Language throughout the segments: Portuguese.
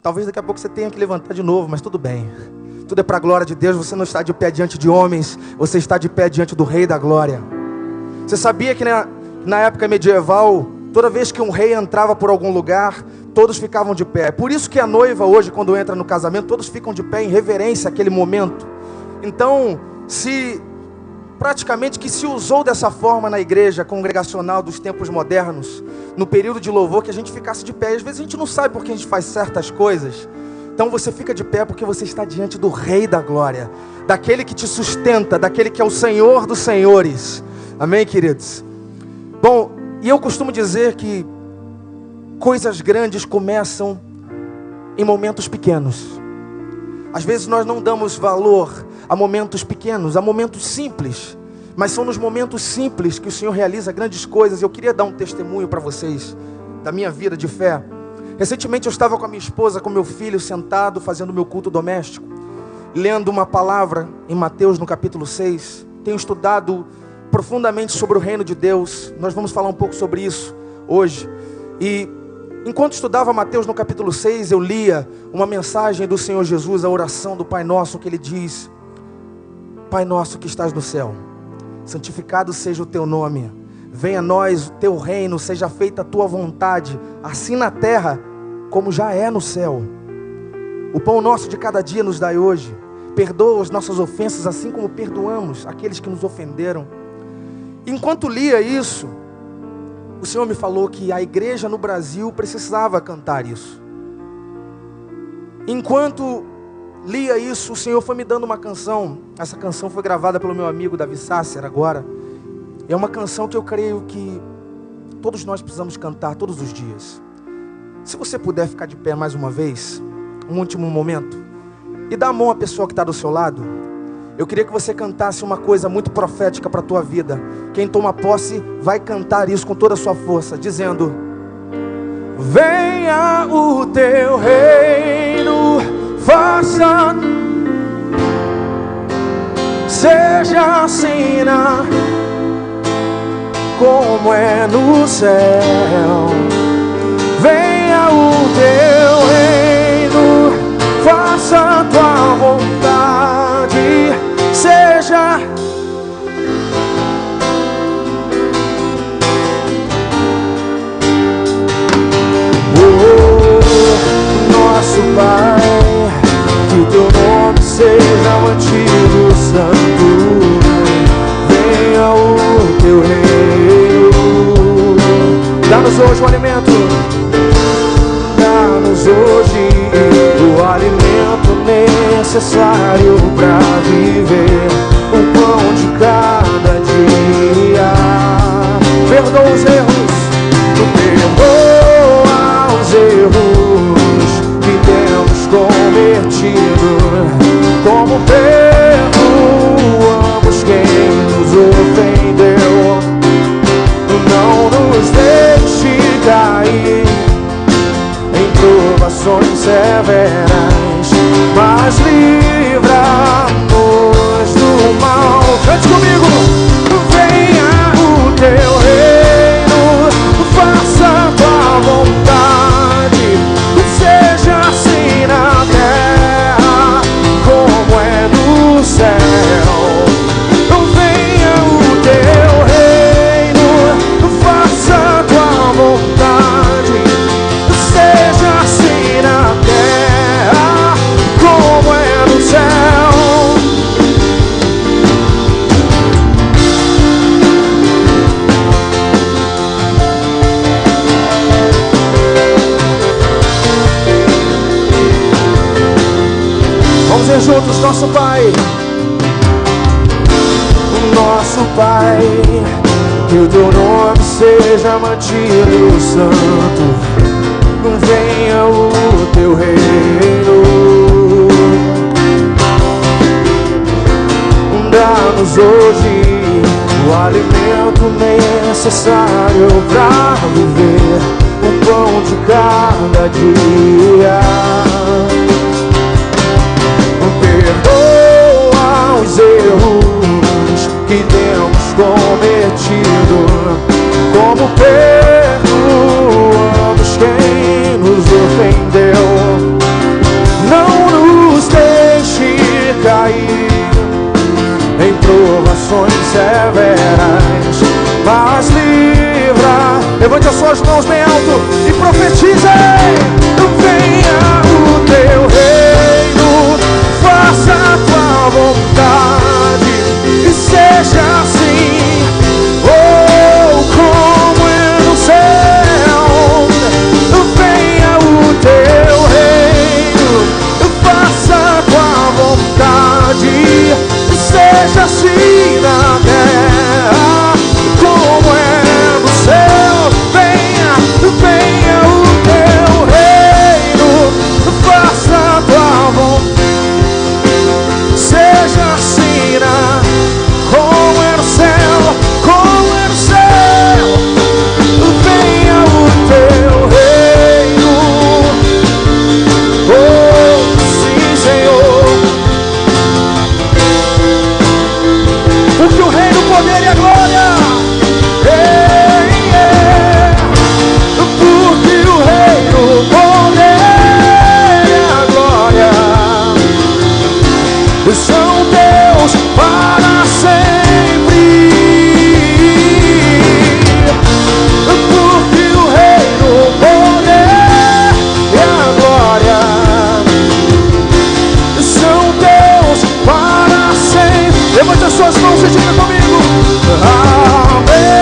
Talvez daqui a pouco você tenha que levantar de novo, mas tudo bem. Tudo é para a glória de Deus. Você não está de pé diante de homens, você está de pé diante do Rei da Glória. Você sabia que na época medieval, toda vez que um rei entrava por algum lugar, todos ficavam de pé. Por isso que a noiva hoje, quando entra no casamento, todos ficam de pé em reverência àquele momento. Então, praticamente que se usou dessa forma na igreja congregacional dos tempos modernos, no período de louvor, que a gente ficasse de pé. E às vezes a gente não sabe por que a gente faz certas coisas. Então você fica de pé porque você está diante do Rei da Glória, daquele que te sustenta, daquele que é o Senhor dos Senhores. Amém, queridos? Bom, e eu costumo dizer que coisas grandes começam em momentos pequenos. Às vezes nós não damos valor a momentos pequenos, a momentos simples, mas são nos momentos simples que o Senhor realiza grandes coisas. Eu queria dar um testemunho para vocês da minha vida de fé. Recentemente eu estava com a minha esposa, com meu filho, sentado, fazendo meu culto doméstico, lendo uma palavra em Mateus no capítulo 6. Tenho estudado profundamente sobre o reino de Deus. Nós vamos falar um pouco sobre isso hoje. E enquanto estudava Mateus no capítulo 6, eu lia uma mensagem do Senhor Jesus, a oração do Pai Nosso, que ele diz: Pai nosso que estás no céu, santificado seja o teu nome, venha a nós o teu reino, seja feita a tua vontade, assim na terra como já é no céu. O pão nosso de cada dia nos dai hoje, perdoa as nossas ofensas, assim como perdoamos aqueles que nos ofenderam. Enquanto lia isso, o Senhor me falou que a igreja no Brasil precisava cantar isso. Enquanto lia isso, o Senhor foi me dando uma canção. Essa canção foi gravada pelo meu amigo Davi Sasser agora. É uma canção que eu creio que todos nós precisamos cantar todos os dias. Se você puder ficar de pé mais uma vez, um último momento, e dar a mão à pessoa que está do seu lado, eu queria que você cantasse uma coisa muito profética para a tua vida. Quem toma posse vai cantar isso com toda a sua força, dizendo: venha o teu reino, faça, seja assim como é no céu. Venha o teu reino, faça a tua vontade, seja nosso Pai, que o teu nome seja mantido santo. Venha o teu reino, dá-nos hoje o alimento, dá-nos hoje o alimento necessário para viver, o pão de cada dia. Perdoa os erros, perdoa os erros que temos cometido, como perdoamos quem nos ofendeu. Não nos deixe cair em provações severas, mas livra-nos do mal. Cante comigo. Venha o teu reino, faça a tua vontade, seja assim na terra como é no céu. Venha o teu reino, faça a tua vontade, seja assim na terra como é no céu. Vamos dizer juntos: nosso Pai, nosso Pai, que o teu nome seja mantido santo. Venha o teu reino, dá-nos hoje o alimento necessário para viver, o pão de cada dia. Perdoa os erros que temos cometido, como perdoamos quem nos ofendeu. aflições severas, mas livra. Levante as suas mãos bem alto e profetize. Venha o teu reino, faça a tua vontade e seja assim, como é no céu. Venha o teu reino, faça a tua vontade, seja assim na terra como é no céu. Venha o teu reino, faça a tua vontade, seja assim na como é no céu, como é no céu. Venha o teu reino, oh sim, Senhor. Porque o reino, o poder e a glória, porque o reino, o poder e a glória são Deus para sempre. Porque o reino, o poder e a glória são Deus para sempre. Levante as suas mãos e diga comigo: amém.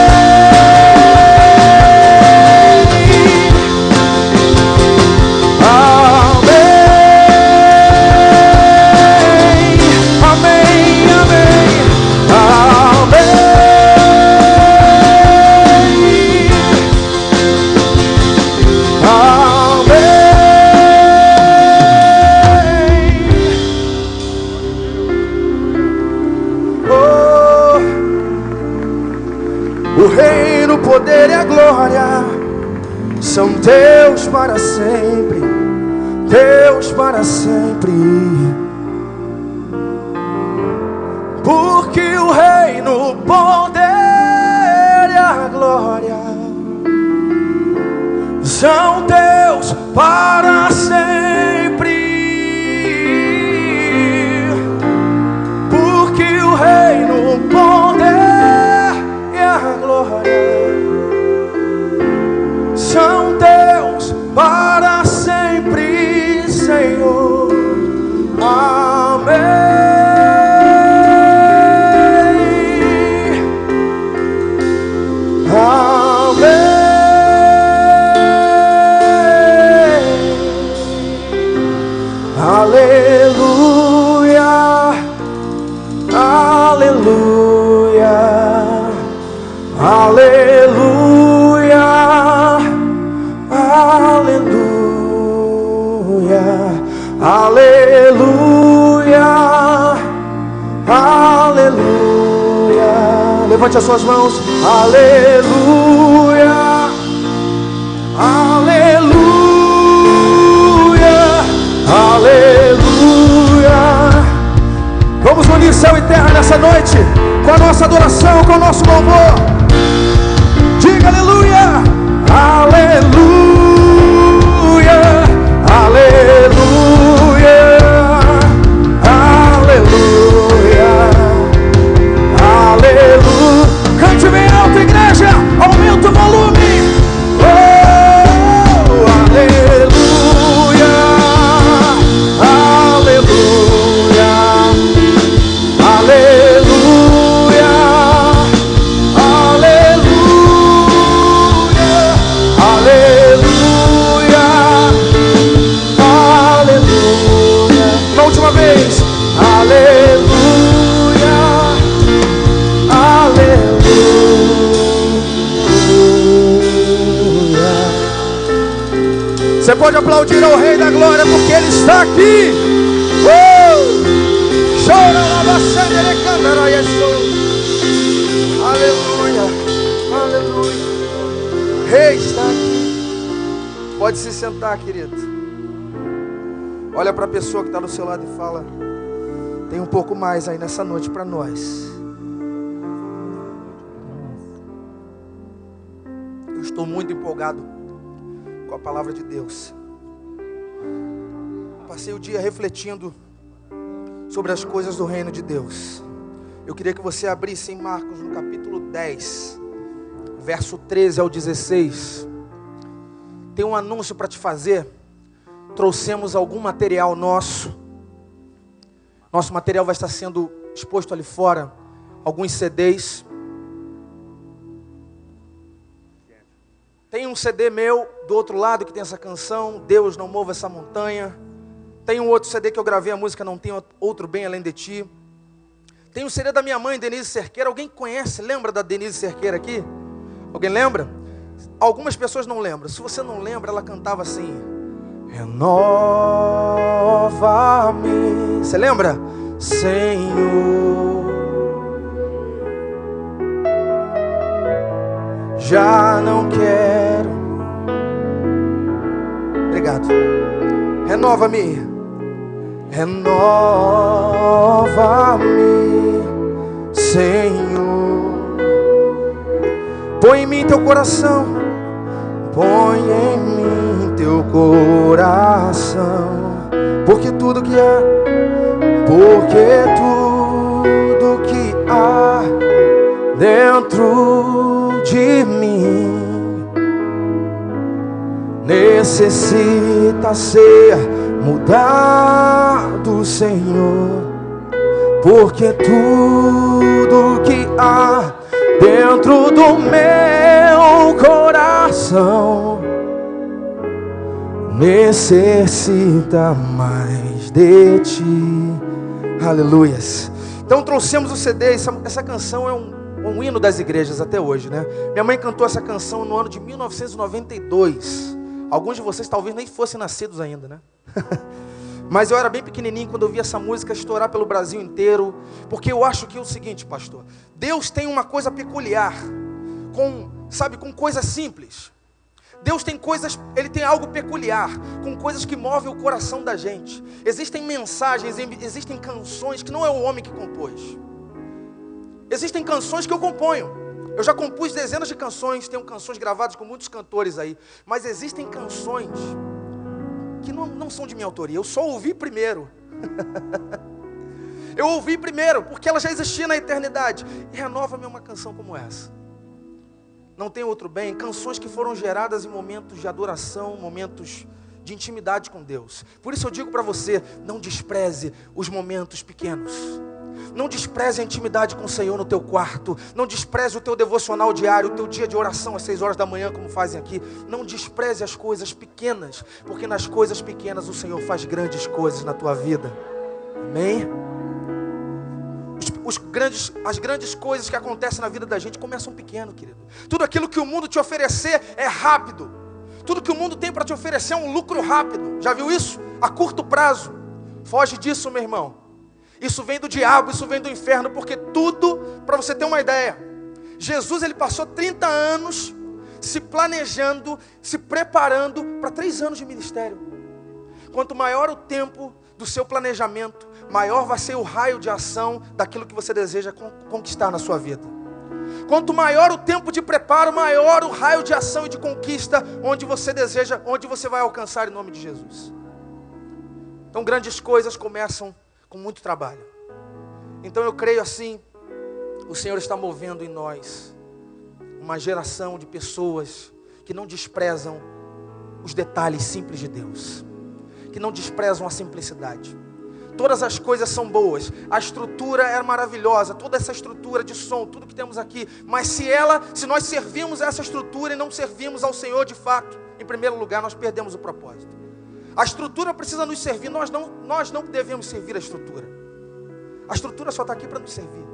Poder e a glória são Deus para sempre, Deus para sempre. Porque o reino, o poder e a glória são Deus para sempre. Porque o reino, o poder e a glória são Deus para sempre, Senhor. Amém. Amém. Aleluia. Aleluia. Aleluia. Aleluia, aleluia. Levante as suas mãos. Aleluia, aleluia, aleluia. Vamos unir céu e terra nessa noite com a nossa adoração, com o nosso louvor. Diga aleluia, aleluia, aleluia, aleluia, aleluia. Cante bem alto, igreja, aumenta o volume. Oh, aleluia, aleluia, aleluia, aleluia, aleluia. Na última vez, aleluia, aleluia. Você pode aplaudir ao Rei da Glória porque Ele está aqui. Chora lá, aleluia, aleluia. Rei está aqui. Pode se sentar, querido. Olha para a pessoa que está do seu lado e fala: tem um pouco mais aí nessa noite para nós. Eu estou muito empolgado com a palavra de Deus. Passei o dia refletindo sobre as coisas do reino de Deus. Eu queria que você abrisse em Marcos no capítulo 10, verso 13 ao 16. Tem um anúncio para te fazer. Trouxemos algum material nosso. Nosso material vai estar sendo exposto ali fora. Alguns CDs. Tem um CD meu do outro lado que tem essa canção, Deus não mova essa montanha. Tem um outro CD que eu gravei a música Não Tem Outro Bem Além de Ti. Tem um CD da minha mãe, Denise Cerqueira. Alguém conhece, lembra da Denise Cerqueira aqui? Alguém lembra? Algumas pessoas não lembram. Se você não lembra, ela cantava assim: renova-me. Você lembra? Senhor, já não quero. Obrigado. Renova-me. Renova-me, Senhor. Põe em mim teu coração. Põe em mim teu coração. Porque tudo que há, dentro de mim necessita ser mudado, Senhor. Porque tudo que há dentro do meu coração necessita mais de Ti. Aleluias. Então trouxemos o CD. Essa canção é um hino das igrejas até hoje, né? Minha mãe cantou essa canção no ano de 1992. Alguns de vocês talvez nem fossem nascidos ainda, né? Mas eu era bem pequenininho quando eu vi essa música estourar pelo Brasil inteiro. Porque eu acho que é o seguinte, pastor: Deus tem uma coisa peculiar com coisas simples. Deus tem coisas, Ele tem algo peculiar, com coisas que movem o coração da gente. Existem mensagens, existem canções que não é o homem que compôs. Existem canções que eu componho. Eu já compus dezenas de canções, tenho canções gravadas com muitos cantores aí. Mas existem canções que não são de minha autoria. Eu só ouvi primeiro. Eu ouvi primeiro, porque ela já existia na eternidade. E renova-me uma canção como essa. Não Tem Outro Bem. Canções que foram geradas em momentos de adoração, momentos de intimidade com Deus. Por isso eu digo para você: não despreze os momentos pequenos. Não despreze a intimidade com o Senhor no teu quarto. Não despreze o teu devocional diário, o teu dia de oração às 6 horas da manhã, como fazem aqui. Não despreze as coisas pequenas, porque nas coisas pequenas o Senhor faz grandes coisas na tua vida. Amém? As grandes coisas que acontecem na vida da gente começam pequeno, querido. Tudo aquilo que o mundo te oferecer é rápido. Tudo que o mundo tem para te oferecer é um lucro rápido. Já viu isso? A curto prazo. Foge disso, meu irmão. Isso vem do diabo, isso vem do inferno, porque tudo, para você ter uma ideia, Jesus ele passou 30 anos se planejando, se preparando para 3 anos de ministério. Quanto maior o tempo do seu planejamento, maior vai ser o raio de ação daquilo que você deseja conquistar na sua vida. Quanto maior o tempo de preparo, maior o raio de ação e de conquista onde você deseja, onde você vai alcançar em nome de Jesus. Então grandes coisas começam com muito trabalho. Então eu creio assim, o Senhor está movendo em nós uma geração de pessoas que não desprezam os detalhes simples de Deus, que não desprezam a simplicidade. Todas as coisas são boas, a estrutura é maravilhosa, toda essa estrutura de som, tudo que temos aqui, mas se nós servimos a essa estrutura e não servimos ao Senhor de fato, em primeiro lugar nós perdemos o propósito. A estrutura precisa nos servir, nós não devemos servir a estrutura. A estrutura só está aqui para nos servir.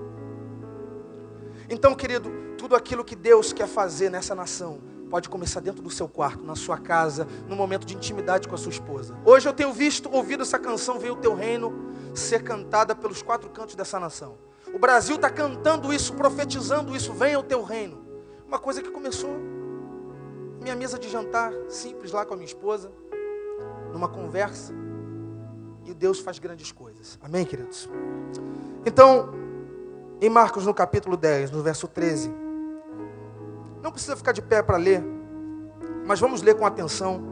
Então, querido, tudo aquilo que Deus quer fazer nessa nação pode começar dentro do seu quarto, na sua casa, no momento de intimidade com a sua esposa. Hoje eu tenho ouvido essa canção, Venha o Teu Reino, ser cantada pelos 4 cantos dessa nação. O Brasil está cantando isso, profetizando isso, Venha o Teu Reino. Uma coisa que começou na minha mesa de jantar, simples lá com a minha esposa, numa conversa, e Deus faz grandes coisas. Amém, queridos? Então, em Marcos no capítulo 10, no verso 13, não precisa ficar de pé para ler, mas vamos ler com atenção,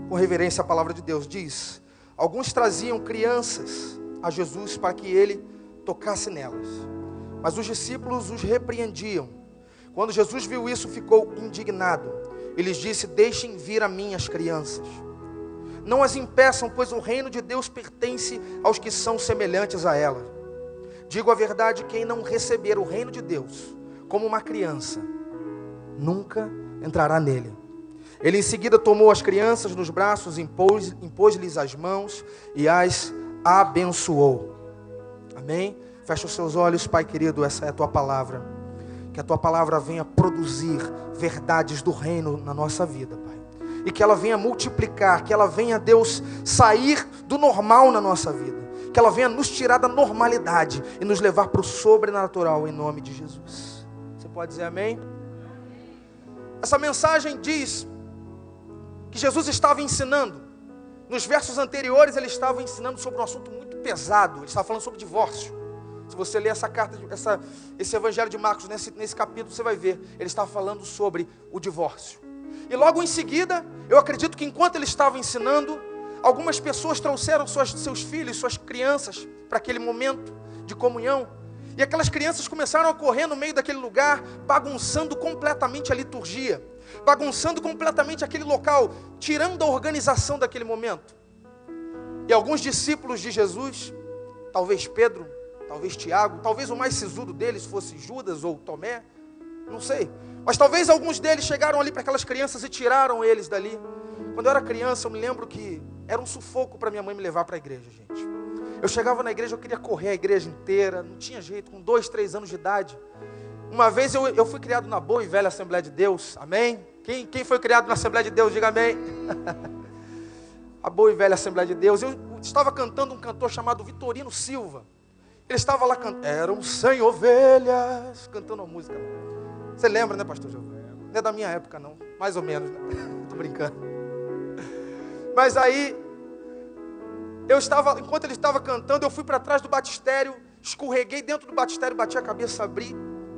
com reverência a palavra de Deus. Diz: alguns traziam crianças a Jesus para que ele tocasse nelas. Mas os discípulos os repreendiam. Quando Jesus viu isso, ficou indignado. Ele lhes disse: deixem vir a mim as crianças. Não as impeçam, pois o reino de Deus pertence aos que são semelhantes a ela. Digo a verdade, quem não receber o reino de Deus como uma criança, nunca entrará nele. Ele em seguida tomou as crianças nos braços, impôs-lhes as mãos e as abençoou. Amém? Fecha os seus olhos, Pai querido, essa é a Tua palavra. Que a Tua palavra venha produzir verdades do reino na nossa vida, Pai. E que ela venha multiplicar, que ela venha, Deus, sair do normal na nossa vida. Que ela venha nos tirar da normalidade e nos levar para o sobrenatural, em nome de Jesus. Você pode dizer amém? Essa mensagem diz que Jesus estava ensinando. Nos versos anteriores ele estava ensinando sobre um assunto muito pesado. Ele estava falando sobre divórcio. Se você ler essa carta, esse evangelho de Marcos, nesse capítulo, você vai ver. Ele estava falando sobre o divórcio. E logo em seguida, eu acredito que enquanto ele estava ensinando, algumas pessoas trouxeram seus filhos, suas crianças, para aquele momento de comunhão. E aquelas crianças começaram a correr no meio daquele lugar, bagunçando completamente a liturgia, bagunçando completamente aquele local, tirando a organização daquele momento. E alguns discípulos de Jesus, talvez Pedro, talvez Tiago, talvez o mais sisudo deles fosse Judas ou Tomé, não sei. Mas talvez alguns deles chegaram ali para aquelas crianças e tiraram eles dali. Quando eu era criança, eu me lembro que era um sufoco para minha mãe me levar para a igreja, gente. Eu chegava na igreja, eu queria correr a igreja inteira, não tinha jeito, com 2, 3 anos de idade. Uma vez eu fui criado na boa e velha Assembleia de Deus, amém? Quem foi criado na Assembleia de Deus, diga amém. A boa e velha Assembleia de Deus. Eu estava cantando um cantor chamado Vitorino Silva. Ele estava lá cantando, eram 100 ovelhas, cantando uma música. Você lembra, né, pastor João? Não é da minha época, não, mais ou menos, né? Estou brincando. Mas aí, enquanto ele estava cantando, eu fui para trás do batistério, escorreguei dentro do batistério, bati a cabeça, abri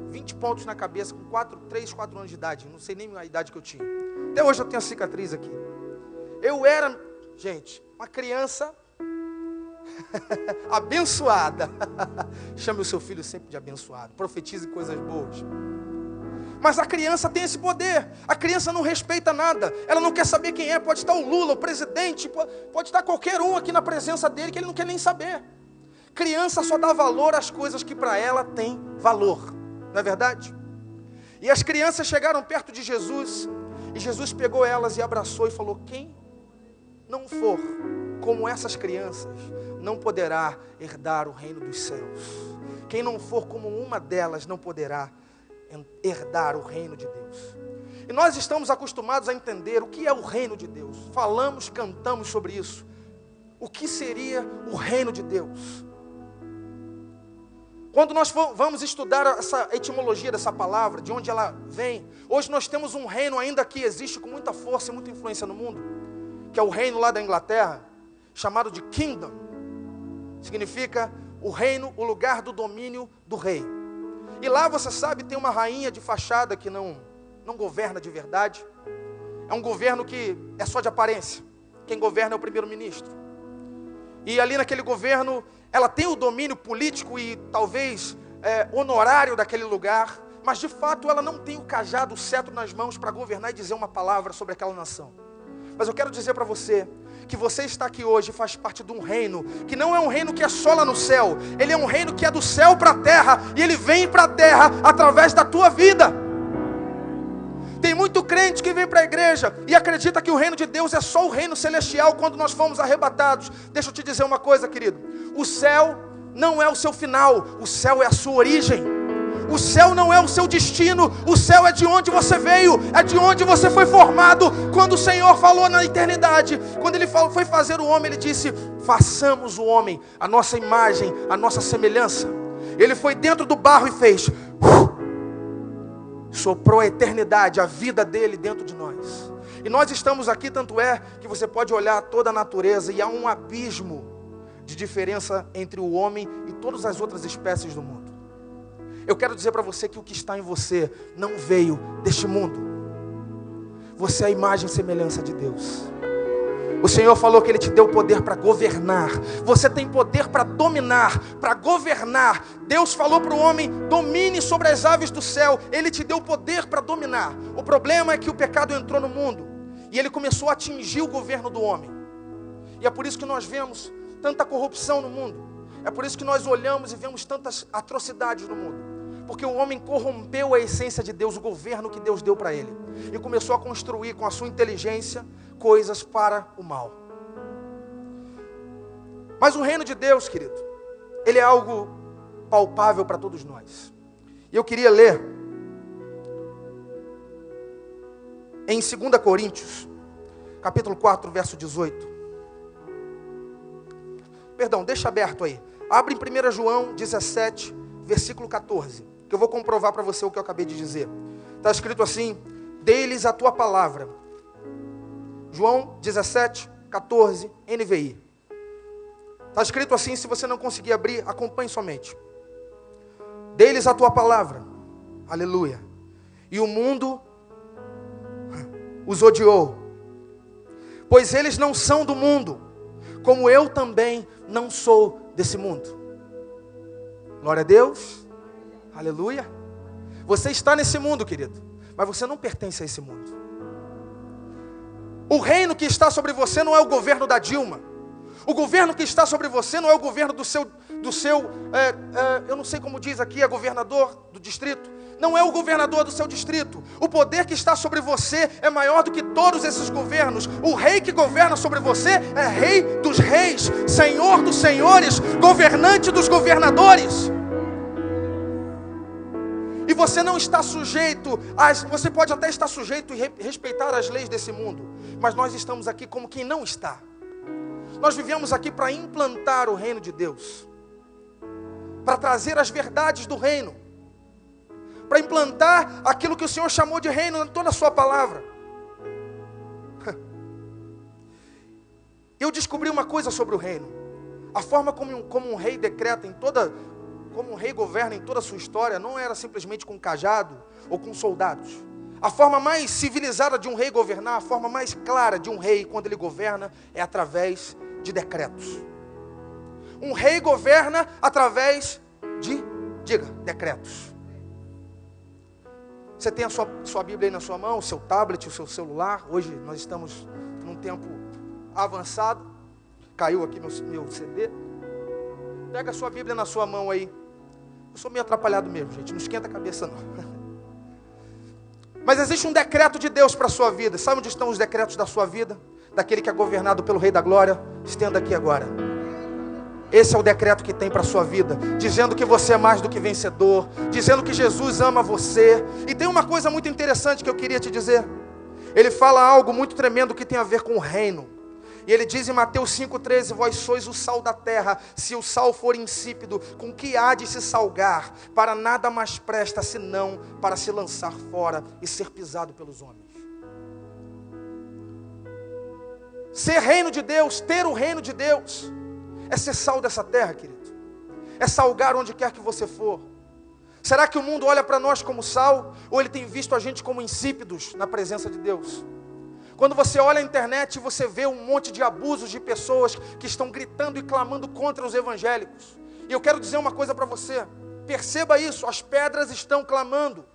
20 pontos na cabeça, com 3, 4 anos de idade, não sei nem a idade que eu tinha. Até hoje eu tenho a cicatriz aqui. Eu era, gente, uma criança abençoada. Chame o seu filho sempre de abençoado, profetize coisas boas. Mas a criança tem esse poder. A criança não respeita nada. Ela não quer saber quem é. Pode estar o Lula, o presidente, pode estar qualquer um aqui na presença dele que ele não quer nem saber. Criança só dá valor às coisas que para ela tem valor. Não é verdade? E as crianças chegaram perto de Jesus, e Jesus pegou elas e abraçou e falou: quem não for como essas crianças, não poderá herdar o reino dos céus. Quem não for como uma delas, não poderá herdar o reino de Deus. E nós estamos acostumados a entender o que é o reino de Deus. Falamos, cantamos sobre isso. O que seria o reino de Deus? Quando nós vamos estudar essa etimologia dessa palavra, de onde ela vem, hoje nós temos um reino ainda que existe com muita força e muita influência no mundo, que é o reino lá da Inglaterra, chamado de Kingdom. Significa o reino, o lugar do domínio do rei. E lá, você sabe, tem uma rainha de fachada que não governa de verdade. É um governo que é só de aparência. Quem governa é o primeiro-ministro. E ali naquele governo, ela tem o domínio político e talvez honorário daquele lugar, mas de fato ela não tem o cajado, o cetro nas mãos para governar e dizer uma palavra sobre aquela nação. Mas eu quero dizer para você que você está aqui hoje e faz parte de um reino que não é um reino que é só lá no céu. Ele é um reino que é do céu para a terra, e ele vem para a terra através da tua vida. Tem muito crente que vem para a igreja e acredita que o reino de Deus é só o reino celestial quando nós fomos arrebatados. Deixa eu te dizer uma coisa, querido. O céu não é o seu final, o céu é a sua origem. O céu não é o seu destino, o céu é de onde você veio, é de onde você foi formado. Quando o Senhor falou na eternidade, quando Ele foi fazer o homem, Ele disse: façamos o homem, a nossa imagem, a nossa semelhança. Ele foi dentro do barro e fez, soprou a eternidade, a vida dele dentro de nós. E nós estamos aqui, tanto é que você pode olhar toda a natureza e há um abismo de diferença entre o homem e todas as outras espécies do mundo. Eu quero dizer para você que o que está em você não veio deste mundo. Você é a imagem e semelhança de Deus. O Senhor falou que Ele te deu poder para governar. Você tem poder para dominar, para governar. Deus falou para o homem: domine sobre as aves do céu. Ele te deu poder para dominar. O problema é que o pecado entrou no mundo e ele começou a atingir o governo do homem. E é por isso que nós vemos tanta corrupção no mundo. É por isso que nós olhamos e vemos tantas atrocidades no mundo. Porque o homem corrompeu a essência de Deus, o governo que Deus deu para ele, e começou a construir com a sua inteligência coisas para o mal. Mas o reino de Deus, querido, ele é algo palpável para todos nós. E eu queria ler em 2 Coríntios, capítulo 4, verso 18. Perdão, deixa aberto aí. Abre em 1 João 17, versículo 14. Que eu vou comprovar para você o que eu acabei de dizer. Está escrito assim: dê-lhes a tua palavra. João 17, 14, NVI. Está escrito assim, se você não conseguir abrir, acompanhe somente. Dê-lhes a tua palavra. Aleluia. E o mundo os odiou, pois eles não são do mundo, como eu também não sou desse mundo. Glória a Deus. Aleluia. Você está nesse mundo, querido, mas você não pertence a esse mundo. O reino que está sobre você não é o governo da Dilma. O governo que está sobre você não é o governo do seu eu não sei como diz aqui, é governador do distrito. Não é o governador do seu distrito. O poder que está sobre você é maior do que todos esses governos. O rei que governa sobre você é rei dos reis, senhor dos senhores, governante dos governadores. E você não está sujeito, você pode até estar sujeito e respeitar as leis desse mundo, mas nós estamos aqui como quem não está. Nós vivemos aqui para implantar o reino de Deus, para trazer as verdades do reino, para implantar aquilo que o Senhor chamou de reino em toda a sua palavra. Eu descobri uma coisa sobre o reino: a forma como um rei decreta como um rei governa em toda a sua história, não era simplesmente com cajado ou com soldados. A forma mais civilizada de um rei governar, a forma mais clara de um rei quando ele governa, é através de decretos. Um rei governa através de, decretos. Você tem a sua Bíblia aí na sua mão, o seu tablet, o seu celular. Hoje nós estamos num tempo avançado. Caiu aqui meu CD. Pega a sua Bíblia na sua mão aí. Eu sou meio atrapalhado mesmo, gente. Não esquenta a cabeça, não. Mas existe um decreto de Deus para a sua vida. Sabe onde estão os decretos da sua vida? Daquele que é governado pelo Rei da Glória. Estenda aqui agora. Esse é o decreto que tem para a sua vida. Dizendo que você é mais do que vencedor. Dizendo que Jesus ama você. E tem uma coisa muito interessante que eu queria te dizer. Ele fala algo muito tremendo que tem a ver com o reino. E ele diz em Mateus 5,13: vós sois o sal da terra. Se o sal for insípido, com que há de se salgar? Para nada mais presta, senão para se lançar fora e ser pisado pelos homens. Ser reino de Deus, ter o reino de Deus, é ser sal dessa terra, querido. É salgar onde quer que você for. Será que o mundo olha para nós como sal? Ou ele tem visto a gente como insípidos na presença de Deus? Quando você olha a internet, você vê um monte de abusos de pessoas que estão gritando e clamando contra os evangélicos. E eu quero dizer uma coisa para você. Perceba isso, as pedras estão clamando.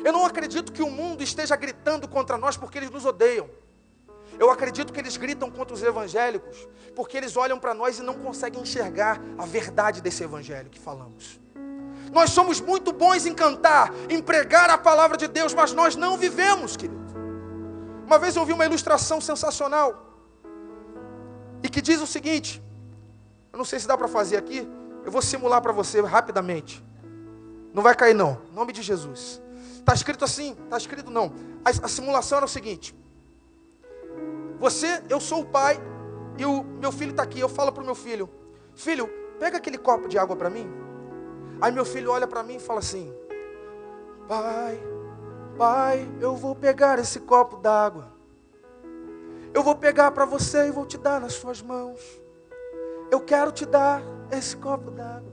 Eu não acredito que o mundo esteja gritando contra nós porque eles nos odeiam. Eu acredito que eles gritam contra os evangélicos porque eles olham para nós e não conseguem enxergar a verdade desse evangelho que falamos. Nós somos muito bons em cantar, em pregar a palavra de Deus, mas nós não vivemos, querido. Uma vez eu ouvi uma ilustração sensacional e que diz o seguinte, eu não sei se dá para fazer aqui, eu vou simular para você rapidamente. Não vai cair não, em nome de Jesus. Está escrito assim, está escrito não. A simulação era o seguinte: eu sou o pai e o meu filho está aqui. Eu falo para o meu filho: filho, pega aquele copo de água para mim. Aí meu filho olha para mim e fala assim: Pai, eu vou pegar esse copo d'água. Eu vou pegar para você e vou te dar nas suas mãos. Eu quero te dar esse copo d'água.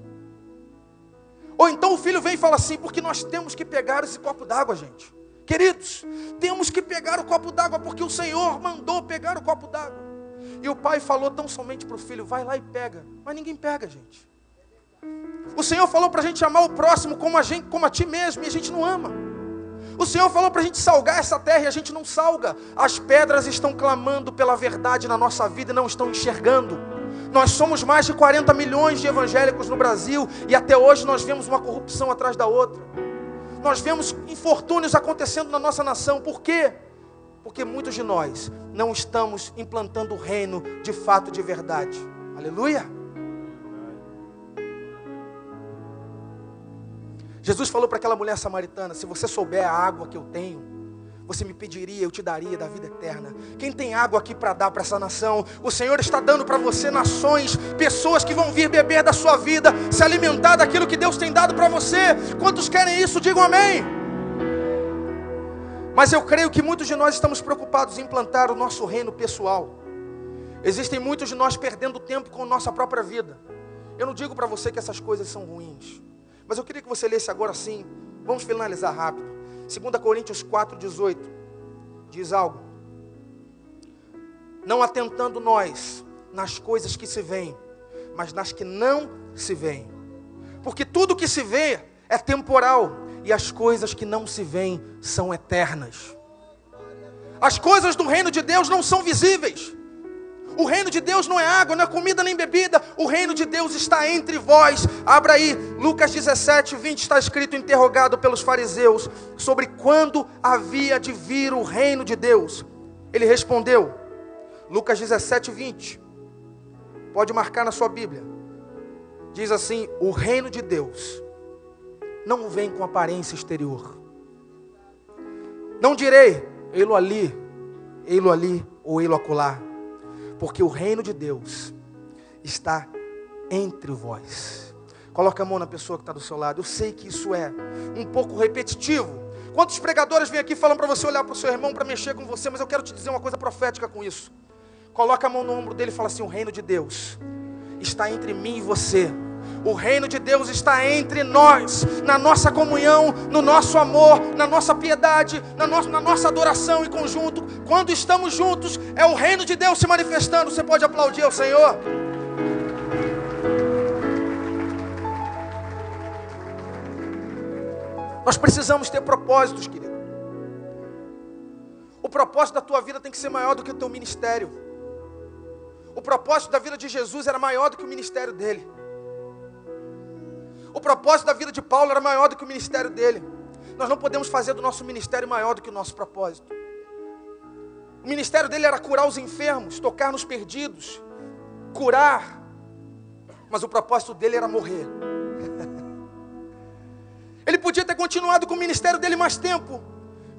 Ou então o filho vem e fala assim: porque nós temos que pegar esse copo d'água, gente. Queridos, temos que pegar o copo d'água porque o Senhor mandou pegar o copo d'água. E o pai falou tão somente para o filho, vai lá e pega. Mas ninguém pega, gente. O Senhor falou para a gente amar o próximo como a ti mesmo, e a gente não ama. O Senhor falou para a gente salgar essa terra, e a gente não salga. As pedras estão clamando pela verdade na nossa vida e não estão enxergando. Nós somos mais de 40 milhões de evangélicos no Brasil, e até hoje nós vemos uma corrupção atrás da outra. Nós vemos infortúnios acontecendo na nossa nação. Por quê? Porque muitos de nós não estamos implantando o reino de fato, de verdade. Aleluia! Jesus falou para aquela mulher samaritana, se você souber a água que eu tenho, você me pediria, eu te daria da vida eterna. Quem tem água aqui para dar para essa nação? O Senhor está dando para você nações, pessoas que vão vir beber da sua vida, se alimentar daquilo que Deus tem dado para você. Quantos querem isso? Digam amém. Mas eu creio que muitos de nós estamos preocupados em implantar o nosso reino pessoal. Existem muitos de nós perdendo tempo com a nossa própria vida. Eu não digo para você que essas coisas são ruins, mas eu queria que você lesse agora sim. Vamos finalizar rápido. 2 Coríntios 4,18 diz algo. Não atentando nós nas coisas que se veem, mas nas que não se veem. Porque tudo que se vê é temporal, e as coisas que não se veem são eternas. As coisas do reino de Deus não são visíveis. O reino de Deus não é água, não é comida nem bebida. O reino de Deus está entre vós. Abra aí, Lucas 17, 20, está escrito, interrogado pelos fariseus, sobre quando havia de vir o reino de Deus. Ele respondeu, Lucas 17, 20, pode marcar na sua Bíblia. Diz assim, o reino de Deus não vem com aparência exterior. Não direi, ei-lo ali ou ei-lo acolá. Porque o reino de Deus está entre vós. Coloca a mão na pessoa que está do seu lado. Eu sei que isso é um pouco repetitivo. Quantos pregadores vêm aqui falando para você olhar para o seu irmão para mexer com você, mas eu quero te dizer uma coisa profética com isso. Coloca a mão no ombro dele e fala assim, o reino de Deus está entre mim e você. O reino de Deus está entre nós, na nossa comunhão, no nosso amor, na nossa piedade, na nossa adoração em conjunto. Quando estamos juntos, é o reino de Deus se manifestando. Você pode aplaudir ao Senhor? Nós precisamos ter propósitos, querido. O propósito da tua vida tem que ser maior do que o teu ministério. O propósito da vida de Jesus era maior do que o ministério dele. O propósito da vida de Paulo era maior do que o ministério dele. Nós não podemos fazer do nosso ministério maior do que o nosso propósito. O ministério dele era curar os enfermos, tocar nos perdidos, curar. Mas o propósito dele era morrer. Ele podia ter continuado com o ministério dele mais tempo,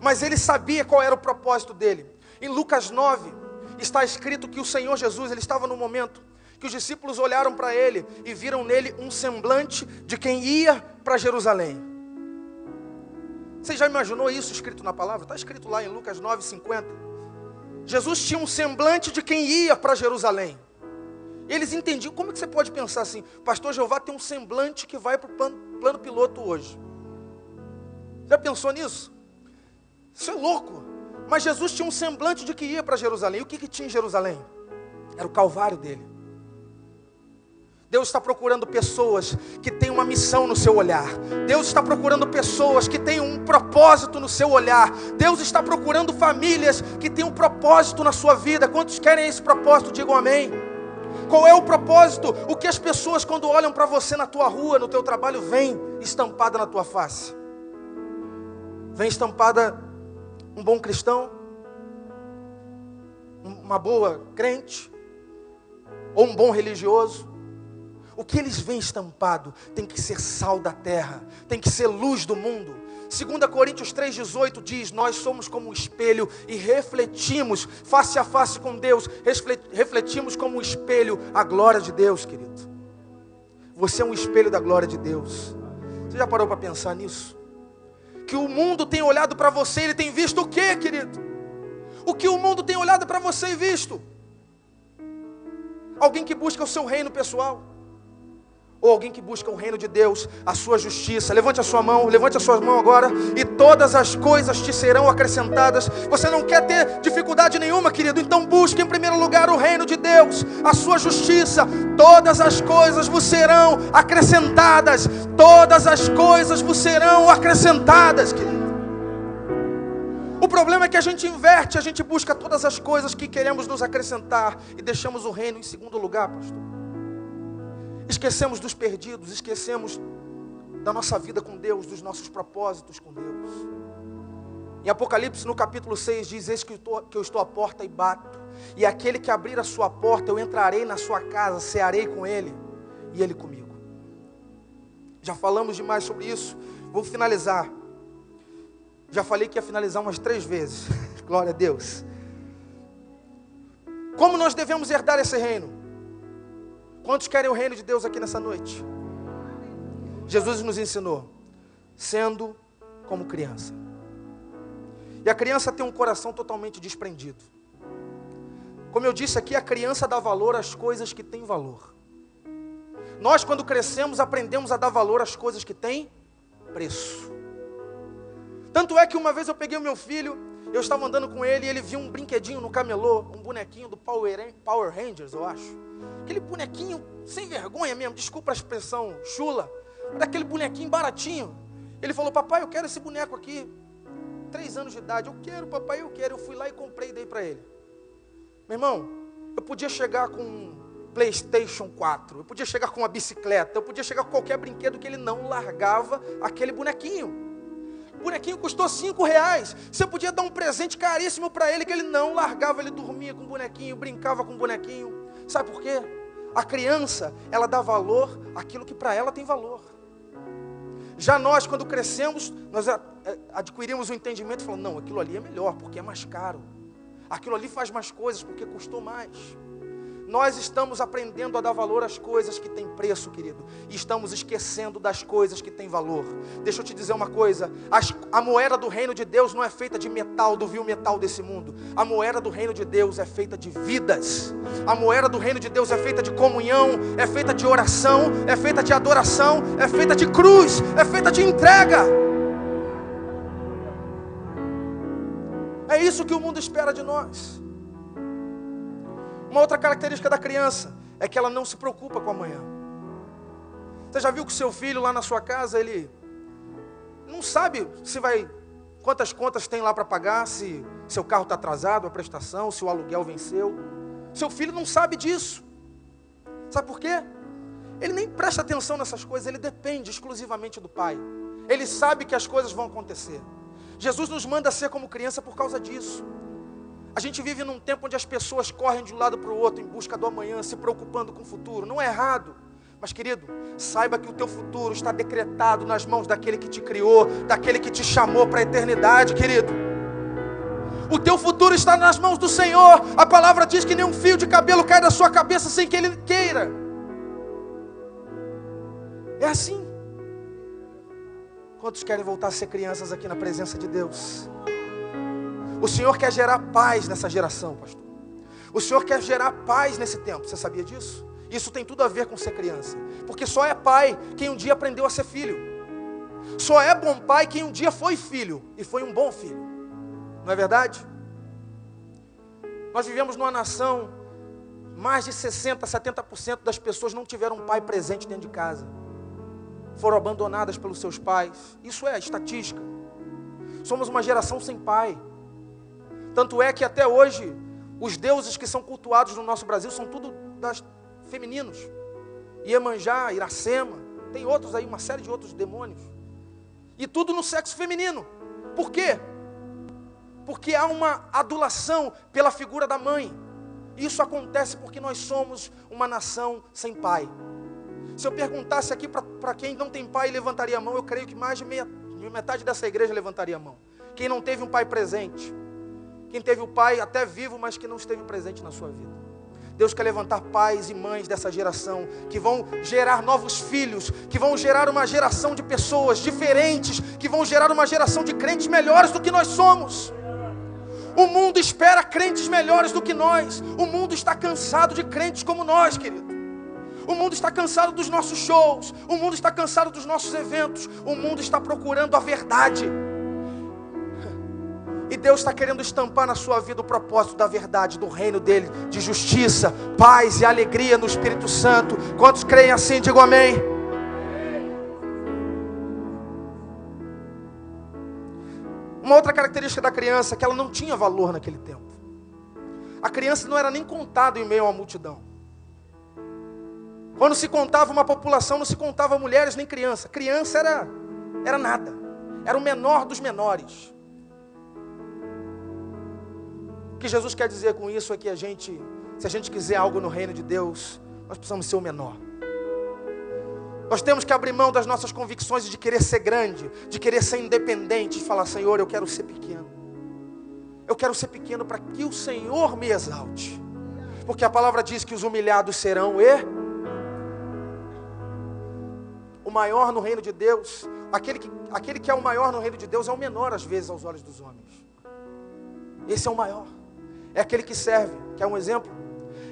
mas ele sabia qual era o propósito dele. Em Lucas 9, está escrito que o Senhor Jesus, ele estava no momento que os discípulos olharam para ele e viram nele um semblante de quem ia para Jerusalém. Você já imaginou isso escrito na palavra? Está escrito lá em Lucas 9:50. Jesus tinha um semblante de quem ia para Jerusalém. Eles entendiam, como é que você pode pensar assim, pastor Jeová tem um semblante que vai para o plano piloto hoje. Já pensou nisso? Isso é louco. Mas Jesus tinha um semblante de que ia para Jerusalém. E o que tinha em Jerusalém? Era o Calvário dele. Deus está procurando pessoas que têm uma missão no seu olhar. Deus está procurando pessoas que têm um propósito no seu olhar. Deus está procurando famílias que têm um propósito na sua vida. Quantos querem esse propósito? Digam amém. Qual é o propósito? O que as pessoas quando olham para você na tua rua, no teu trabalho, vem estampada na tua face? Vem estampada um bom cristão? Uma boa crente? Ou um bom religioso? O que eles veem estampado tem que ser sal da terra, tem que ser luz do mundo. 2 Coríntios 3,18 diz, nós somos como um espelho e refletimos face a face com Deus, refletimos como um espelho a glória de Deus, querido. Você é um espelho da glória de Deus. Você já parou para pensar nisso? Que o mundo tem olhado para você, ele tem visto o quê, querido? O que o mundo tem olhado para você e visto? Alguém que busca o seu reino pessoal. ou alguém que busca o reino de Deus, a sua justiça. Levante a sua mão, levante a sua mão agora, e todas as coisas te serão acrescentadas. Você não quer ter dificuldade nenhuma, querido? Então busque em primeiro lugar o reino de Deus, a sua justiça. Todas as coisas vos serão acrescentadas. Todas as coisas vos serão acrescentadas, querido. O problema é que a gente inverte, a gente busca todas as coisas que queremos nos acrescentar e deixamos o reino em segundo lugar, pastor. Esquecemos dos perdidos, esquecemos da nossa vida com Deus, dos nossos propósitos com Deus. Em Apocalipse, no capítulo 6, diz: eis que eu estou à porta e bato, e aquele que abrir a sua porta, eu entrarei na sua casa, cearei com ele, e ele comigo. Já falamos demais sobre isso, vou finalizar. Já falei que ia finalizar umas 3 vezes, glória a Deus. Como nós devemos herdar esse reino? Quantos querem o reino de Deus aqui nessa noite? Jesus nos ensinou, sendo como criança. E a criança tem um coração totalmente desprendido. Como eu disse aqui, a criança dá valor às coisas que têm valor. Nós, quando crescemos, aprendemos a dar valor às coisas que têm preço. Tanto é que uma vez eu peguei o meu filho, eu estava andando com ele e ele viu um brinquedinho no camelô, um bonequinho do Power Rangers, eu acho. Aquele bonequinho sem vergonha mesmo, desculpa a expressão chula, mas aquele bonequinho baratinho. Ele falou: papai, eu quero esse boneco aqui. 3 anos de idade, eu quero, papai, eu quero. Eu fui lá e comprei e dei para ele. Meu irmão, eu podia chegar com um PlayStation 4, eu podia chegar com uma bicicleta, eu podia chegar com qualquer brinquedo, que ele não largava aquele bonequinho. O bonequinho custou R$5. Você podia dar um presente caríssimo para ele, que ele não largava, ele dormia com o bonequinho, brincava com o bonequinho. Sabe por quê? A criança, ela dá valor àquilo que para ela tem valor. Já nós, quando crescemos, nós adquirimos um entendimento e falamos: não, aquilo ali é melhor, porque é mais caro. Aquilo ali faz mais coisas, porque custou mais. Nós estamos aprendendo a dar valor às coisas que têm preço, querido, e estamos esquecendo das coisas que têm valor. Deixa eu te dizer uma coisa: a moeda do reino de Deus não é feita de metal, do vil metal desse mundo. A moeda do reino de Deus é feita de vidas. A moeda do reino de Deus é feita de comunhão, é feita de oração, é feita de adoração, é feita de cruz, é feita de entrega. É isso que o mundo espera de nós. Uma outra característica da criança é que ela não se preocupa com amanhã. Você já viu que o seu filho lá na sua casa, ele não sabe quantas contas tem lá para pagar, se seu carro está atrasado, a prestação, se o aluguel venceu. Seu filho não sabe disso. Sabe por quê? Ele nem presta atenção nessas coisas, ele depende exclusivamente do pai. Ele sabe que as coisas vão acontecer. Jesus nos manda ser como criança por causa disso. A gente vive num tempo onde as pessoas correm de um lado para o outro em busca do amanhã, se preocupando com o futuro. Não é errado, mas querido, saiba que o teu futuro está decretado nas mãos daquele que te criou, daquele que te chamou para a eternidade, querido. O teu futuro está nas mãos do Senhor. A palavra diz que nenhum fio de cabelo cai da sua cabeça sem que Ele queira. É assim. Quantos querem voltar a ser crianças aqui na presença de Deus? O Senhor quer gerar paz nessa geração, pastor. O Senhor quer gerar paz nesse tempo. Você sabia disso? Isso tem tudo a ver com ser criança. Porque só é pai quem um dia aprendeu a ser filho. Só é bom pai quem um dia foi filho e foi um bom filho. Não é verdade? Nós vivemos numa nação, mais de 60%, 70% das pessoas não tiveram um pai presente dentro de casa. Foram abandonadas pelos seus pais. Isso é estatística. Somos uma geração sem pai. Tanto é que até hoje, os deuses que são cultuados no nosso Brasil são tudo femininos. Iemanjá, Iracema, tem outros aí, uma série de outros demônios. E tudo no sexo feminino. Por quê? Porque há uma adulação pela figura da mãe. Isso acontece porque nós somos uma nação sem pai. Se eu perguntasse aqui para quem não tem pai, levantaria a mão, eu creio que mais de metade dessa igreja levantaria a mão. Quem não teve um pai presente. Quem teve o pai até vivo, mas que não esteve presente na sua vida. Deus quer levantar pais e mães dessa geração, que vão gerar novos filhos, que vão gerar uma geração de pessoas diferentes, que vão gerar uma geração de crentes melhores do que nós somos. O mundo espera crentes melhores do que nós. O mundo está cansado de crentes como nós, querido. O mundo está cansado dos nossos shows. O mundo está cansado dos nossos eventos. O mundo está procurando a verdade. E Deus está querendo estampar na sua vida o propósito da verdade, do reino dele, de justiça, paz e alegria no Espírito Santo. Quantos creem assim, digam amém. Uma outra característica da criança é que ela não tinha valor naquele tempo. A criança não era nem contada em meio a uma multidão. Quando se contava uma população, não se contava mulheres nem criança. Criança era nada. Era o menor dos menores. O que Jesus quer dizer com isso é que se a gente quiser algo no reino de Deus, nós precisamos ser o menor. Nós temos que abrir mão das nossas convicções de querer ser grande, de querer ser independente, de falar, Senhor, eu quero ser pequeno. Eu quero ser pequeno para que o Senhor me exalte. Porque a palavra diz que os humilhados serão o maior no reino de Deus. Aquele que é o maior no reino de Deus é o menor às vezes aos olhos dos homens. Esse é o maior. É aquele que serve. Quer um exemplo?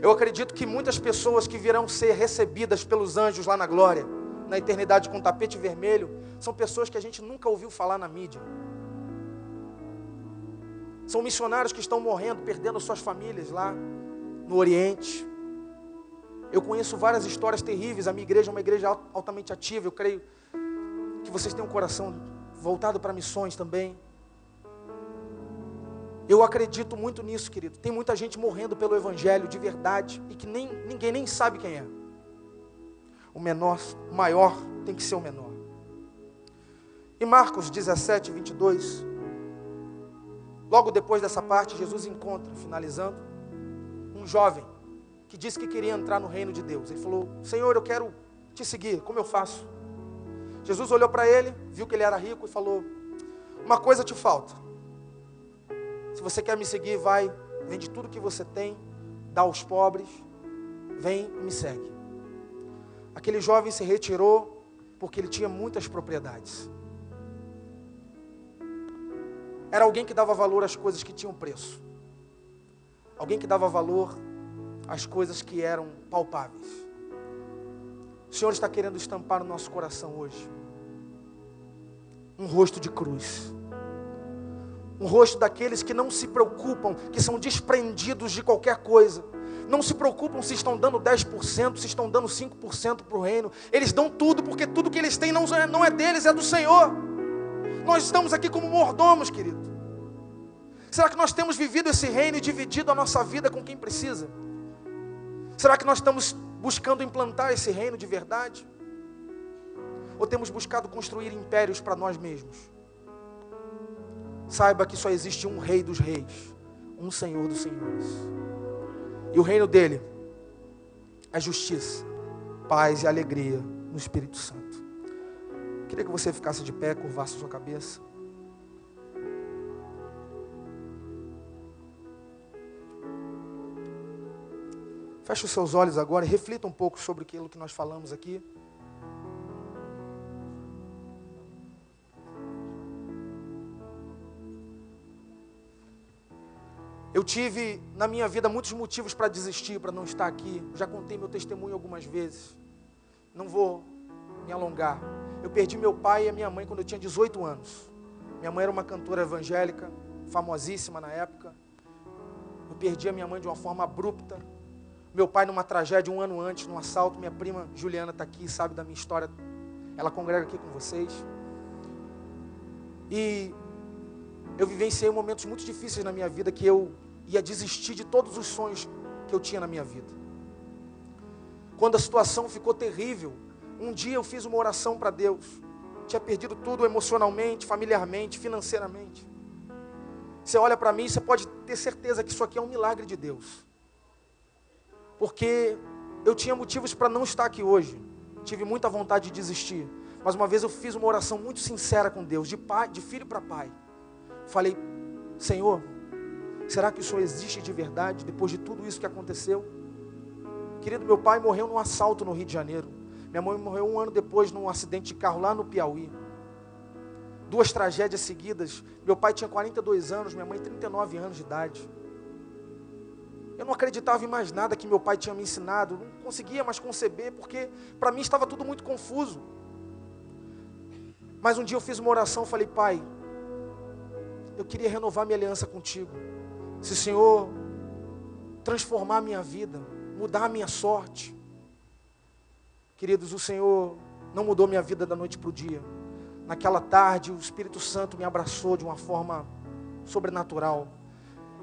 Eu acredito que muitas pessoas que virão ser recebidas pelos anjos lá na glória, na eternidade com tapete vermelho, são pessoas que a gente nunca ouviu falar na mídia. São missionários que estão morrendo, perdendo suas famílias lá no Oriente. Eu conheço várias histórias terríveis. A minha igreja é uma igreja altamente ativa. Eu creio que vocês têm um coração voltado para missões também. Eu acredito muito nisso, querido. Tem muita gente morrendo pelo evangelho de verdade e que ninguém nem sabe quem é. O maior tem que ser o menor. Em Marcos 17, 22, logo depois dessa parte, Jesus encontra, finalizando, um jovem que disse que queria entrar no reino de Deus. Ele falou, Senhor, eu quero te seguir, como eu faço? Jesus olhou para ele, viu que ele era rico e falou, uma coisa te falta. Se você quer me seguir, vai, vende tudo que você tem, dá aos pobres, vem e me segue. Aquele jovem se retirou porque ele tinha muitas propriedades. Era alguém que dava valor às coisas que tinham preço. Alguém que dava valor às coisas que eram palpáveis. O Senhor está querendo estampar no nosso coração hoje um rosto de cruz. Um rosto daqueles que não se preocupam, que são desprendidos de qualquer coisa. Não se preocupam se estão dando 10%, se estão dando 5% para o reino. Eles dão tudo, porque tudo que eles têm não é deles, é do Senhor. Nós estamos aqui como mordomos, querido. Será que nós temos vivido esse reino e dividido a nossa vida com quem precisa? Será que nós estamos buscando implantar esse reino de verdade? Ou temos buscado construir impérios para nós mesmos? Saiba que só existe um rei dos reis, um Senhor dos senhores. E o reino dele é justiça, paz e alegria no Espírito Santo. Queria que você ficasse de pé, curvasse sua cabeça. Feche os seus olhos agora e reflita um pouco sobre aquilo que nós falamos aqui. Eu tive na minha vida muitos motivos para desistir, para não estar aqui. Já contei meu testemunho algumas vezes. Não vou me alongar. Eu perdi meu pai e a minha mãe quando eu tinha 18 anos. Minha mãe era uma cantora evangélica, famosíssima na época. Eu perdi a minha mãe de uma forma abrupta. Meu pai numa tragédia 1 ano antes, num assalto. Minha prima Juliana está aqui, sabe da minha história. Ela congrega aqui com vocês. E eu vivenciei momentos muito difíceis na minha vida que eu ia desistir de todos os sonhos que eu tinha na minha vida. Quando a situação ficou terrível, um dia eu fiz uma oração para Deus. Tinha perdido tudo emocionalmente, familiarmente, financeiramente. Você olha para mim e você pode ter certeza que isso aqui é um milagre de Deus. Porque eu tinha motivos para não estar aqui hoje. Tive muita vontade de desistir. Mas uma vez eu fiz uma oração muito sincera com Deus, de filho para pai. Falei, Senhor, será que o Senhor existe de verdade depois de tudo isso que aconteceu? Querido, meu pai morreu num assalto no Rio de Janeiro. Minha mãe morreu 1 ano depois num acidente de carro lá no Piauí. 2 tragédias seguidas. Meu pai tinha 42 anos, minha mãe 39 anos de idade. Eu não acreditava em mais nada que meu pai tinha me ensinado. Não conseguia mais conceber, porque para mim estava tudo muito confuso. Mas um dia eu fiz uma oração, falei: Pai, eu queria renovar minha aliança contigo. Se o Senhor transformar a minha vida, mudar a minha sorte. Queridos, o Senhor não mudou minha vida da noite para o dia. Naquela tarde, o Espírito Santo me abraçou de uma forma sobrenatural.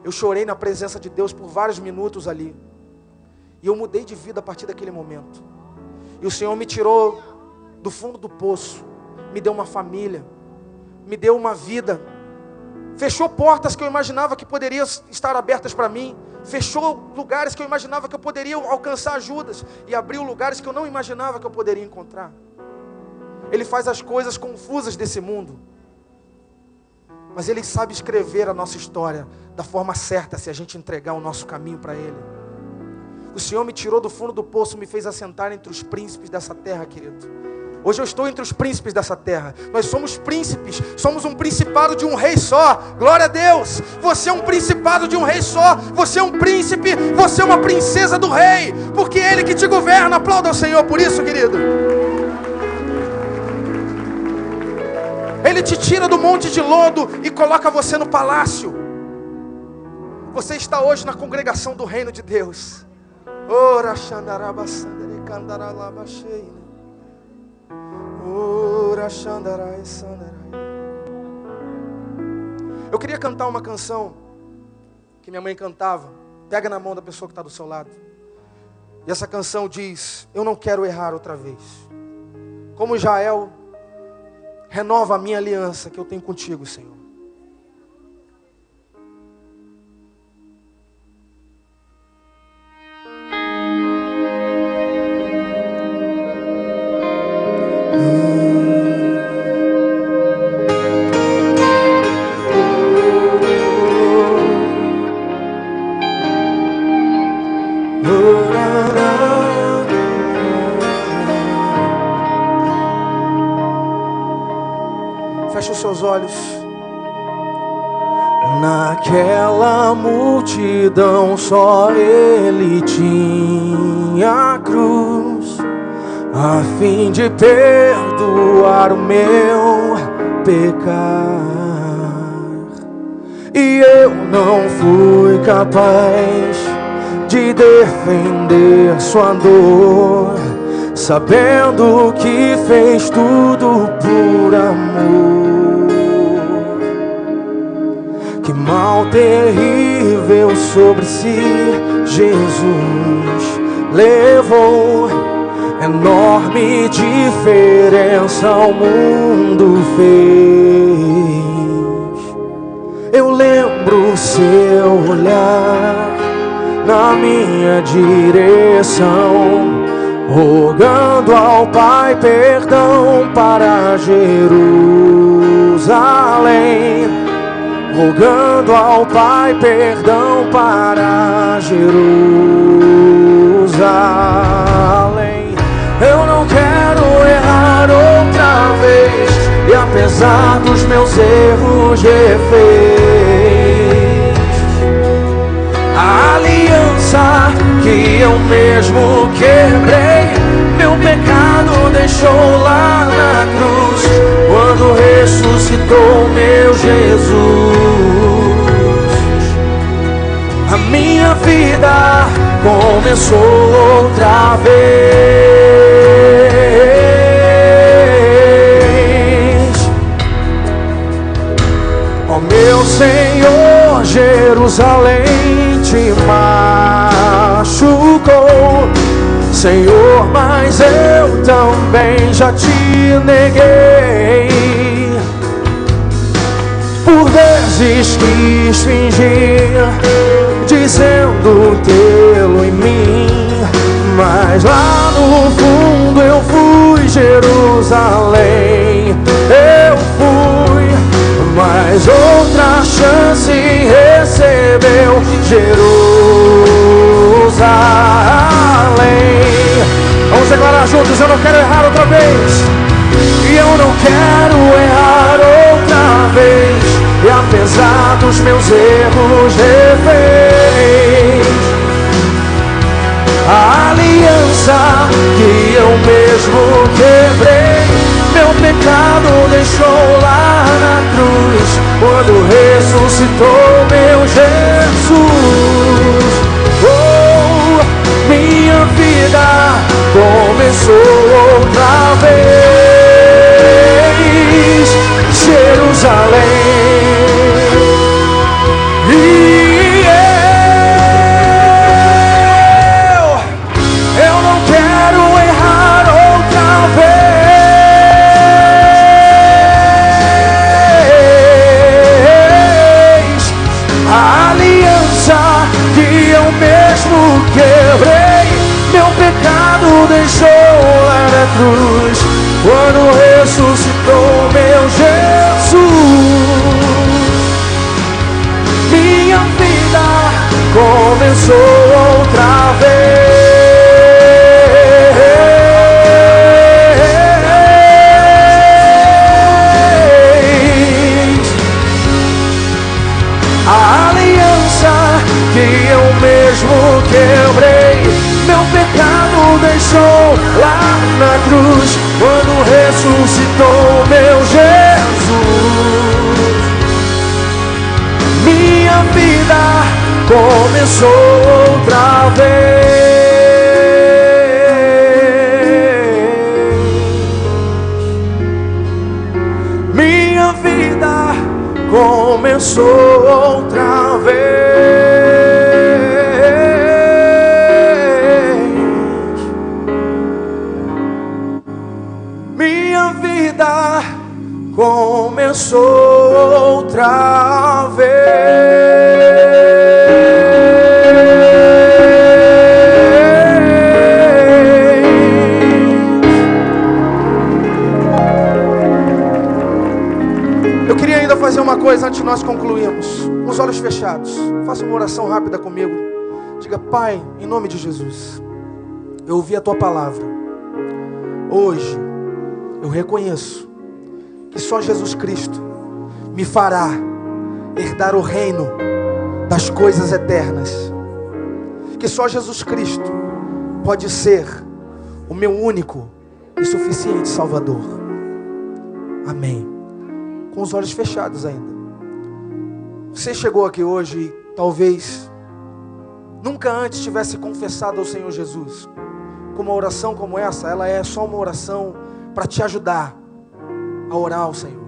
Eu chorei na presença de Deus por vários minutos ali. E eu mudei de vida a partir daquele momento. E o Senhor me tirou do fundo do poço. Me deu uma família. Me deu uma vida. Fechou portas que eu imaginava que poderiam estar abertas para mim. Fechou lugares que eu imaginava que eu poderia alcançar ajudas. E abriu lugares que eu não imaginava que eu poderia encontrar. Ele faz as coisas confusas desse mundo. Mas Ele sabe escrever a nossa história da forma certa, se a gente entregar o nosso caminho para Ele. O Senhor me tirou do fundo do poço, me fez assentar entre os príncipes dessa terra, querido. Hoje eu estou entre os príncipes dessa terra. Nós somos príncipes, somos um principado de um rei só. Glória a Deus. Você é um principado de um rei só. Você é um príncipe, você é uma princesa do rei, porque é Ele que te governa. Aplauda ao Senhor por isso, querido. Ele te tira do monte de lodo e coloca você no palácio. Você está hoje na congregação do reino de Deus. Eu queria cantar uma canção que minha mãe cantava. Pega na mão da pessoa que está do seu lado. E essa canção diz: eu não quero errar outra vez. Como Israel, renova a minha aliança que eu tenho contigo, Senhor. Feche os seus olhos. Naquela multidão só Ele tinha a cruz, a fim de perdoar o meu pecar. E eu não fui capaz de defender sua dor, sabendo que fez tudo por amor. Que mal terrível sobre si Jesus levou, enorme diferença o mundo fez. Eu lembro seu olhar na minha direção, rogando ao Pai perdão para Jerusalém. Rogando ao Pai perdão para Jerusalém. Eu não quero errar outra vez, e apesar dos meus erros refez a aliança que eu mesmo quebrei. Meu pecado deixou lá na cruz, quando ressuscitou meu Jesus. A minha vida começou outra vez. Ó meu Senhor, Jerusalém te machucou, Senhor, mas eu também já te neguei. Por vezes quis fingir, dizendo tê-lo em mim, mas lá no fundo eu fui Jerusalém. Eu fui, mas outra chance recebeu Jerusalém. Vamos declarar juntos: eu não quero errar outra vez, e eu não quero errar outra vez, e apesar dos meus erros refez A aliança que eu mesmo quebrei, meu pecado deixou lá na cruz, quando ressuscitou meu Jesus. Oh, minha vida começou outra vez. Jerusalém. Eu não quero errar outra vez. A aliança que eu mesmo quebrei, meu pecado deixou lá na cruz, quando ressuscitou meu Jesus. Minha vida começou outra vez. A aliança que eu mesmo quebrei, meu pecado deixou lá na cruz, quando ressuscitou meu Jesus. Minha vida começou outra vez. Minha vida começou outra vez. Minha vida começou outra vez. Eu queria ainda fazer uma coisa antes de nós concluirmos. Com os olhos fechados, faça uma oração rápida comigo. Diga: Pai, em nome de Jesus, eu ouvi a Tua palavra. Hoje eu reconheço que só Jesus Cristo me fará herdar o reino das coisas eternas. Que só Jesus Cristo pode ser o meu único e suficiente Salvador. Amém. Com os olhos fechados ainda. Você chegou aqui hoje e talvez nunca antes tivesse confessado ao Senhor Jesus. Com uma oração como essa, ela é só uma oração para te ajudar a orar ao Senhor.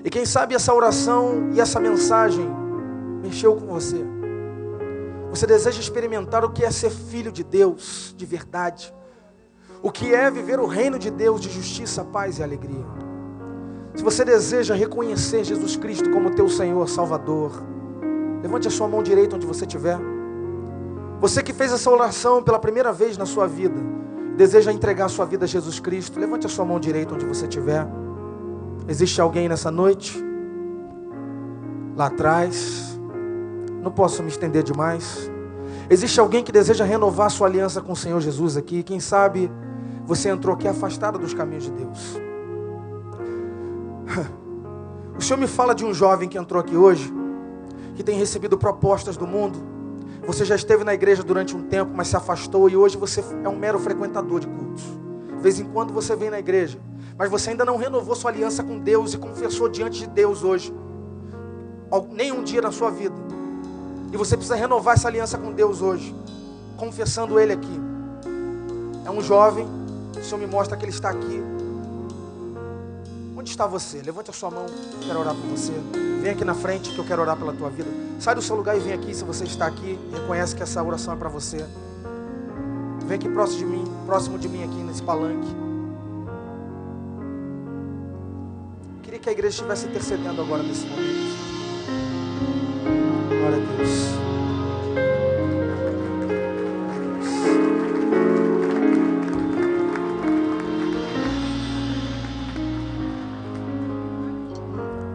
E quem sabe essa oração e essa mensagem mexeu com você. Você deseja experimentar o que é ser filho de Deus de verdade, o que é viver o reino de Deus de justiça, paz e alegria. Se você deseja reconhecer Jesus Cristo como teu Senhor, Salvador, levante a sua mão direita onde você estiver. Você que fez essa oração pela primeira vez na sua vida, deseja entregar a sua vida a Jesus Cristo, levante a sua mão direita onde você estiver. Existe alguém nessa noite? Lá atrás. Não posso me estender demais. Existe alguém que deseja renovar a sua aliança com o Senhor Jesus aqui? Quem sabe você entrou aqui afastado dos caminhos de Deus. O Senhor me fala de um jovem que entrou aqui hoje, que tem recebido propostas do mundo. Você já esteve na igreja durante um tempo, mas se afastou, e hoje você é um mero frequentador de cultos. De vez em quando você vem na igreja, mas você ainda não renovou sua aliança com Deus e confessou diante de Deus hoje, nenhum dia na sua vida. E você precisa renovar essa aliança com Deus hoje, confessando Ele aqui. É um jovem, o Senhor me mostra que ele está aqui. Onde está você? Levante a sua mão, eu quero orar por você. Vem aqui na frente que eu quero orar pela tua vida. Sai do seu lugar e vem aqui, se você está aqui, reconhece que essa oração é para você. Vem aqui próximo de mim aqui nesse palanque. Queria que a igreja estivesse intercedendo agora nesse momento. Glória a Deus.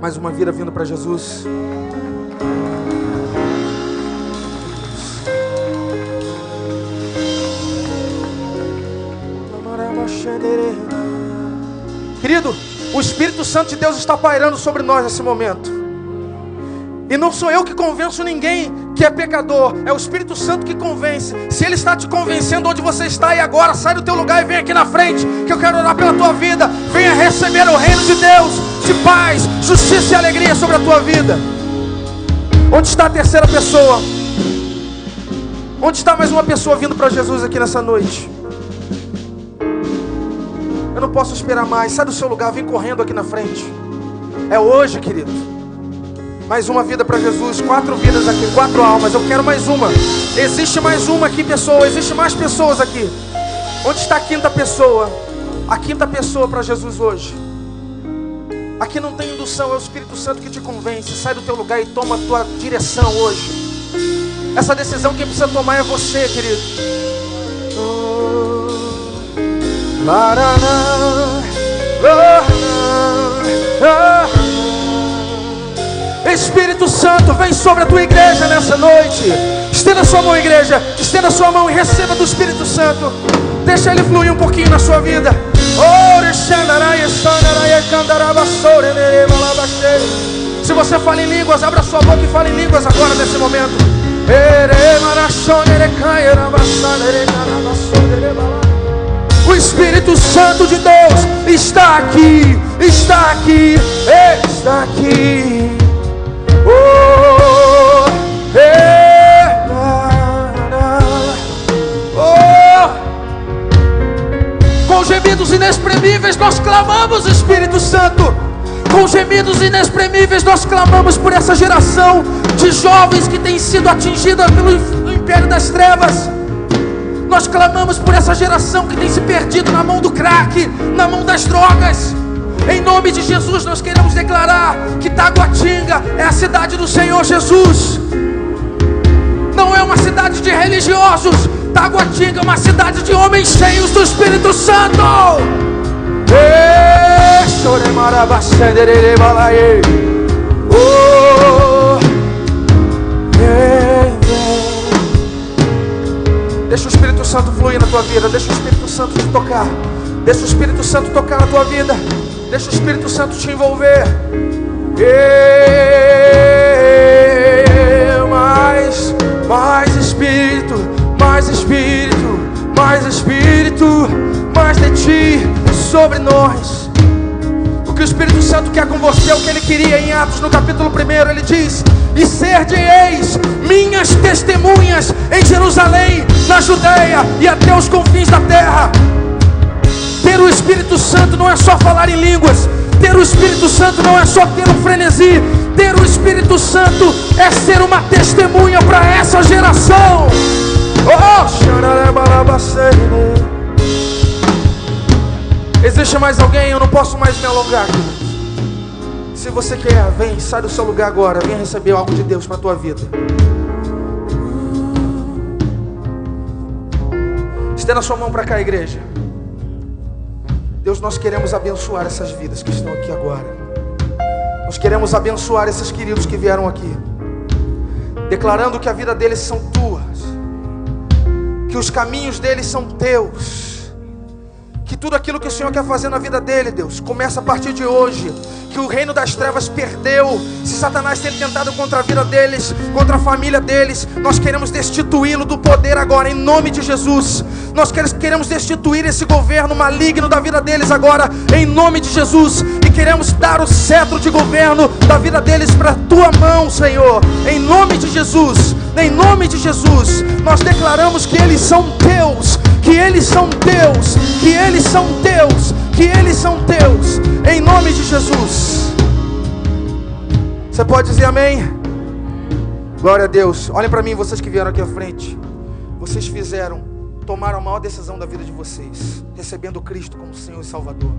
Mais uma vida vindo para Jesus. Querido, o Espírito Santo de Deus está pairando sobre nós nesse momento. E não sou eu que convenço ninguém que é pecador, é o Espírito Santo que convence. Se Ele está te convencendo onde você está, e agora sai do teu lugar e vem aqui na frente, que eu quero orar pela tua vida. Venha receber o reino de Deus, de paz, justiça e alegria sobre a tua vida. Onde está a terceira pessoa? Onde está mais uma pessoa vindo para Jesus aqui nessa noite? Eu não posso esperar mais. Sai do seu lugar, vem correndo aqui na frente. É hoje, querido. Mais uma vida para Jesus. 4 vidas aqui, 4 almas. Eu quero mais uma. Existe mais uma aqui, pessoa. Existe mais pessoas aqui. Onde está a quinta pessoa? A quinta pessoa para Jesus hoje. Aqui não tem indução, é o Espírito Santo que te convence. Sai do teu lugar e toma a tua direção hoje. Essa decisão quem precisa tomar é você, querido. Espírito Santo, vem sobre a tua igreja nessa noite. Estenda a sua mão, igreja. Estenda a sua mão e receba do Espírito Santo. Deixa Ele fluir um pouquinho na sua vida. Se você fala em línguas, abra sua boca e fale em línguas agora nesse momento. O Espírito Santo de Deus está aqui, está aqui, está aqui. Com gemidos inexprimíveis nós clamamos, Espírito Santo. Com gemidos inexprimíveis nós clamamos por essa geração de jovens que tem sido atingida pelo império das trevas. Nós clamamos por essa geração que tem se perdido na mão do crack, na mão das drogas. Em nome de Jesus nós queremos declarar que Taguatinga é a cidade do Senhor Jesus. Não é uma cidade de religiosos. Taguatinga é uma cidade de homens cheios do Espírito Santo. Deixa o Espírito Santo fluir na tua vida. Deixa o Espírito Santo te tocar. Deixa o Espírito Santo tocar na tua vida. Deixa o Espírito Santo te envolver. Mais Espírito, mais Espírito, mais Espírito, mais de Ti sobre nós. O que o Espírito Santo quer com você é o que Ele queria em Atos no capítulo 1. Ele diz: e ser-de-eis minhas testemunhas em Jerusalém, na Judeia e até os confins da terra. Ter o Espírito Santo não é só falar em línguas. Ter o Espírito Santo não é só ter um frenesi. Ter o Espírito Santo é ser uma testemunha para essa geração. Existe mais alguém? Eu não posso mais me alongar. Se você quer, vem, sai do seu lugar agora. Vem receber algo de Deus para a tua vida. Estenda a sua mão para cá, igreja. Deus, nós queremos abençoar essas vidas que estão aqui agora. Nós queremos abençoar esses queridos que vieram aqui, declarando que a vida deles são tuas, que os caminhos deles são teus, que tudo aquilo que o Senhor quer fazer na vida dele, Deus, começa a partir de hoje. Que o reino das trevas perdeu. Se Satanás tem tentado contra a vida deles, contra a família deles, nós queremos destituí-lo do poder agora, em nome de Jesus. Nós queremos destituir esse governo maligno da vida deles agora, em nome de Jesus. E queremos dar o cetro de governo da vida deles para a tua mão, Senhor, em nome de Jesus. Em nome de Jesus, nós declaramos que eles são teus, que eles são teus, que eles são teus, que eles são teus, em nome de Jesus. Você pode dizer amém? Glória a Deus. Olhem para mim, vocês que vieram aqui à frente. Vocês tomaram a maior decisão da vida de vocês, recebendo Cristo como Senhor e Salvador.